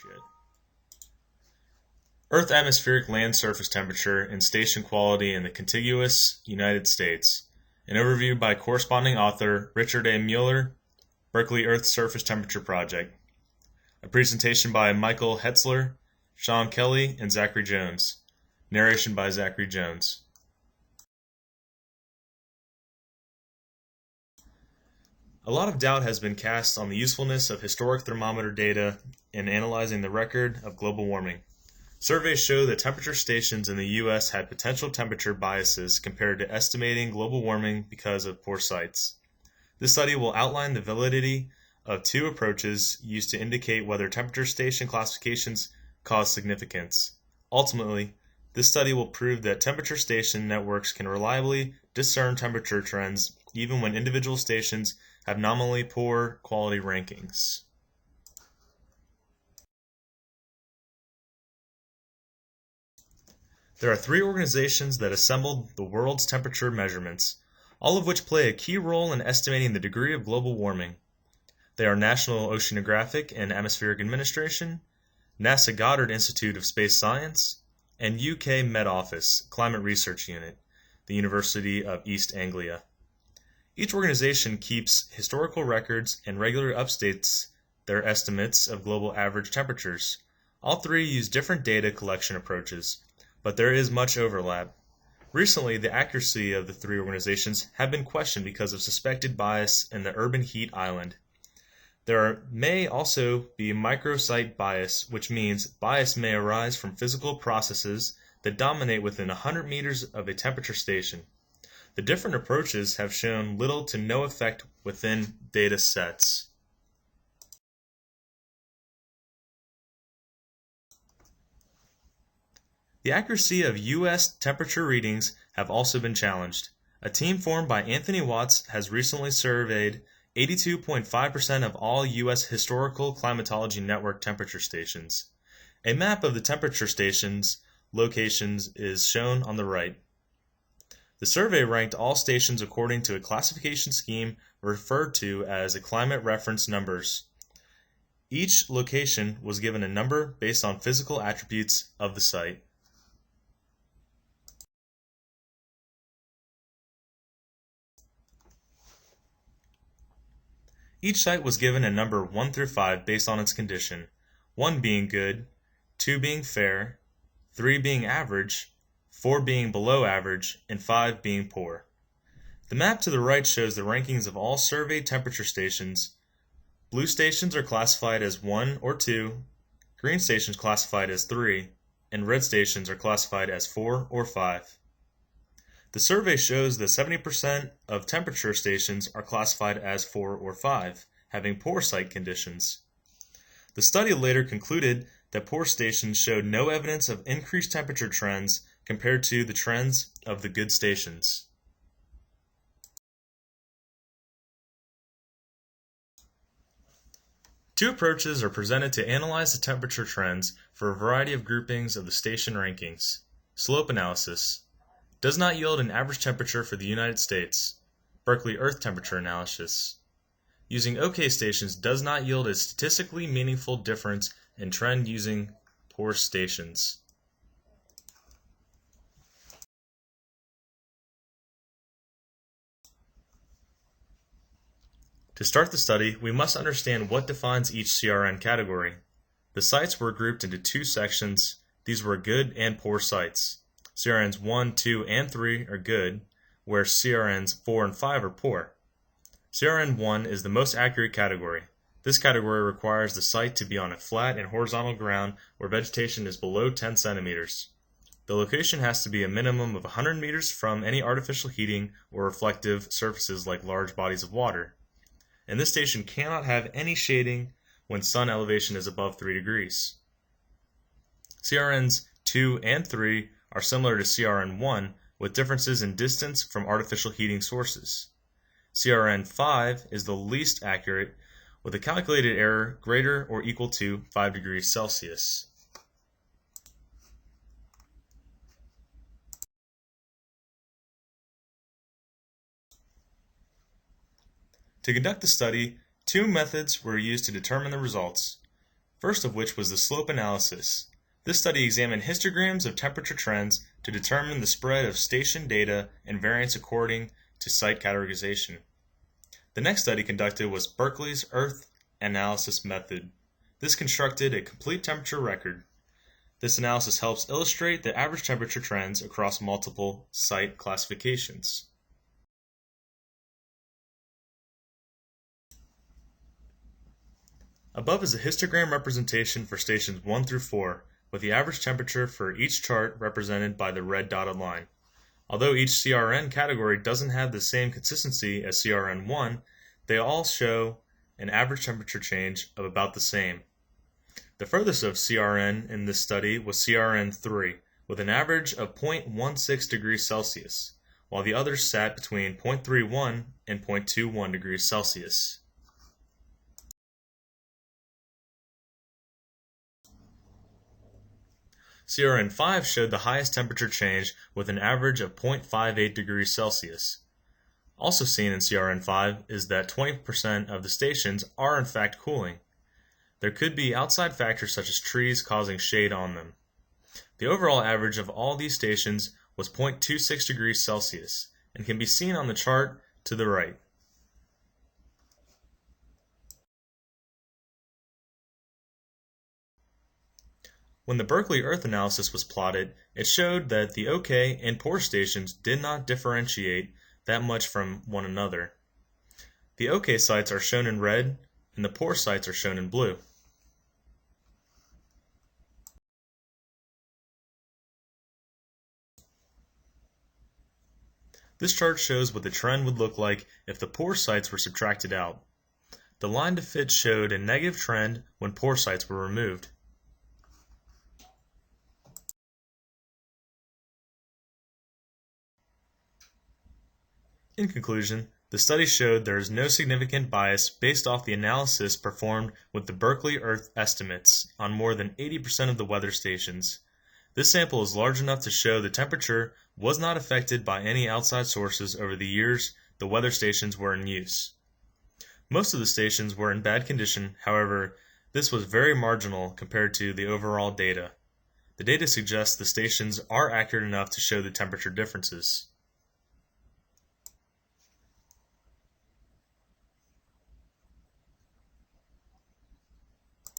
Shit. Earth atmospheric land surface temperature and station quality in the contiguous United States. An overview by corresponding author Richard A. Mueller, Berkeley Earth Surface Temperature Project. A presentation by Michael Hetzler, Sean Kelly, and Zachary Jones. Narration by Zachary Jones. A lot of doubt has been cast on the usefulness of historic thermometer data in analyzing the record of global warming. Surveys show that temperature stations in the U.S. had potential temperature biases compared to estimating global warming because of poor sites. This study will outline the validity of two approaches used to indicate whether temperature station classifications cause significance. Ultimately, this study will prove that temperature station networks can reliably discern temperature trends even when individual stations have nominally poor quality rankings. There are three organizations that assembled the world's temperature measurements, all of which play a key role in estimating the degree of global warming. They are National Oceanographic and Atmospheric Administration, NASA Goddard Institute of Space Science, and UK Met Office Climate Research Unit, the University of East Anglia. Each organization keeps historical records and regularly updates their estimates of global average temperatures. All three use different data collection approaches, but there is much overlap. Recently, the accuracy of the three organizations have been questioned because of suspected bias in the urban heat island. There may also be microsite bias, which means bias may arise from physical processes that dominate within 100 meters of a temperature station. The different approaches have shown little to no effect within data sets. The accuracy of U.S. temperature readings have also been challenged. A team formed by Anthony Watts has recently surveyed 82.5% of all U.S. historical climatology network temperature stations. A map of the temperature stations' locations is shown on the right. The survey ranked all stations according to a classification scheme referred to as climate reference numbers. Each location was given a number based on physical attributes of the site. Each site was given a number 1 through 5 based on its condition, 1 being good, 2 being fair, 3 being average, 4 being below average, and 5 being poor. The map to the right shows the rankings of all surveyed temperature stations. Blue stations are classified as 1 or 2, green stations classified as 3, and red stations are classified as 4 or 5. The survey shows that 70% of temperature stations are classified as 4 or 5, having poor site conditions. The study later concluded that poor stations showed no evidence of increased temperature trends compared to the trends of the good stations. Two approaches are presented to analyze the temperature trends for a variety of groupings of the station rankings. Slope analysis does not yield an average temperature for the United States. Berkeley Earth Temperature Analysis. Using OK stations does not yield a statistically meaningful difference in trend using poor stations. To start the study, we must understand what defines each CRN category. The sites were grouped into two sections. These were good and poor sites. CRNs 1, 2, and 3 are good, where CRNs 4 and 5 are poor. CRN 1 is the most accurate category. This category requires the site to be on a flat and horizontal ground where vegetation is below 10 centimeters. The location has to be a minimum of 100 meters from any artificial heating or reflective surfaces like large bodies of water. And this station cannot have any shading when sun elevation is above 3 degrees. CRNs 2 and 3 are similar to CRN 1 with differences in distance from artificial heating sources. CRN 5 is the least accurate with a calculated error greater or equal to 5 degrees Celsius. To conduct the study, two methods were used to determine the results. first of which was the slope analysis. This study examined histograms of temperature trends to determine the spread of station data and variance according to site categorization. The next study conducted was Berkeley's Earth Analysis Method. This constructed a complete temperature record. This analysis helps illustrate the average temperature trends across multiple site classifications. Above is a histogram representation for stations 1 through 4, with the average temperature for each chart represented by the red dotted line. Although each CRN category doesn't have the same consistency as CRN1, they all show an average temperature change of about the same. The furthest of CRN in this study was CRN3, with an average of 0.16 degrees Celsius, while the others sat between 0.31 and 0.21 degrees Celsius. CRN5 showed the highest temperature change with an average of 0.58 degrees Celsius. Also seen in CRN5 is that 20% of the stations are in fact cooling. There could be outside factors such as trees causing shade on them. The overall average of all these stations was 0.26 degrees Celsius and can be seen on the chart to the right. When the Berkeley Earth analysis was plotted, it showed that the OK and poor stations did not differentiate that much from one another. The OK sites are shown in red and the poor sites are shown in blue. This chart shows what the trend would look like if the poor sites were subtracted out. The line to fit showed a negative trend when poor sites were removed. In conclusion, the study showed there is no significant bias based off the analysis performed with the Berkeley Earth estimates on more than 80% of the weather stations. This sample is large enough to show the temperature was not affected by any outside sources over the years the weather stations were in use. Most of the stations were in bad condition, however, this was very marginal compared to the overall data. The data suggests the stations are accurate enough to show the temperature differences.